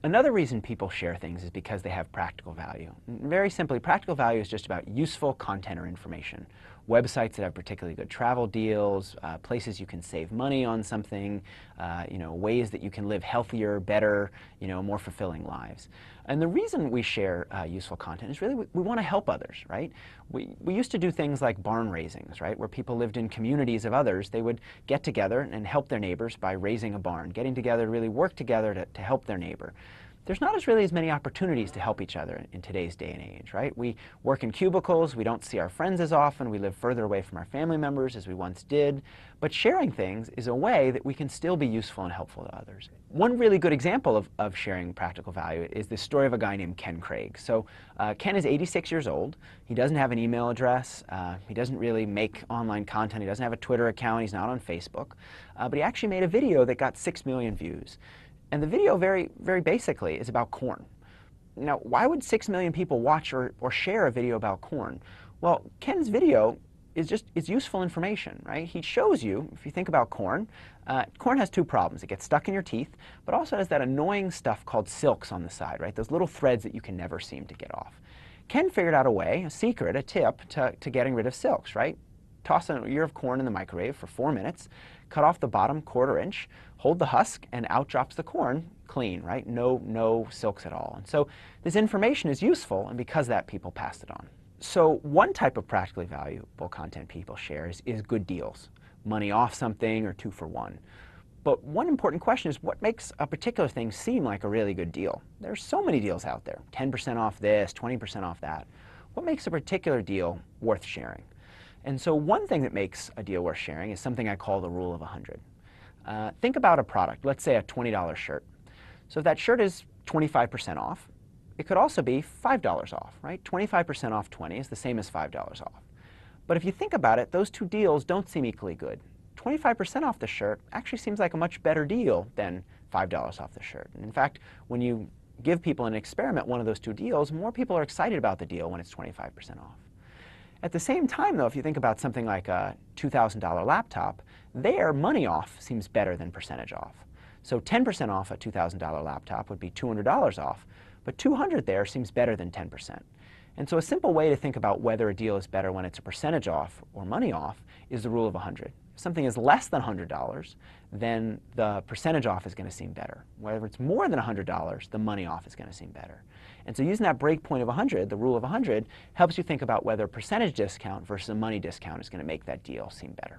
Another reason people share things is because they have practical value. Very simply, practical value is just about useful content or information. Websites that have particularly good travel deals, places you can save money on something, ways that you can live healthier, better, more fulfilling lives. And the reason we share useful content is really we want to help others, right? We used to do things like barn raisings, right? Where people lived in communities of others. They would get together and help their neighbors by raising a barn, getting together to really work together to help their neighbor. There's not really as many opportunities to help each other in today's day and age, right? We work in cubicles, we don't see our friends as often, we live further away from our family members as we once did, but sharing things is a way that we can still be useful and helpful to others. One really good example of sharing practical value is the story of a guy named Ken Craig. So Ken is 86 years old, he doesn't have an email address, he doesn't really make online content, he doesn't have a Twitter account, he's not on Facebook, but he actually made a video that got 6 million views. And the video, very basically, is about corn. Now, why would 6 million people watch or share a video about corn? Well, Ken's video is useful information, right? He shows you, if you think about corn, corn has two problems. It gets stuck in your teeth, but also has that annoying stuff called silks on the side, right? Those little threads that you can never seem to get off. Ken figured out a way, a secret, a tip to getting rid of silks, right? Toss an ear of corn in the microwave for 4 minutes, cut off the bottom 1/4 inch, hold the husk, and out drops the corn clean, right? No silks at all. And so this information is useful, and because of that, people passed it on. So one type of practically valuable content people share is good deals. Money off something or 2 for 1. But one important question is what makes a particular thing seem like a really good deal? There's so many deals out there. 10% off this, 20% off that. What makes a particular deal worth sharing? And so one thing that makes a deal worth sharing is something I call the rule of 100. Think about a product, let's say a $20 shirt. So if that shirt is 25% off, it could also be $5 off, right? 25% off 20 is the same as $5 off. But if you think about it, those two deals don't seem equally good. 25% off the shirt actually seems like a much better deal than $5 off the shirt. And in fact, when you give people an experiment, one of those two deals, more people are excited about the deal when it's 25% off. At the same time, though, if you think about something like a $2,000 laptop, there money off seems better than percentage off. So 10% off a $2,000 laptop would be $200 off, but $200 there seems better than 10%. And so a simple way to think about whether a deal is better when it's a percentage off or money off is the rule of 100. If something is less than $100, then the percentage off is going to seem better. Whether it's more than $100, the money off is going to seem better. And so using that break point of 100, the rule of 100, helps you think about whether a percentage discount versus a money discount is going to make that deal seem better.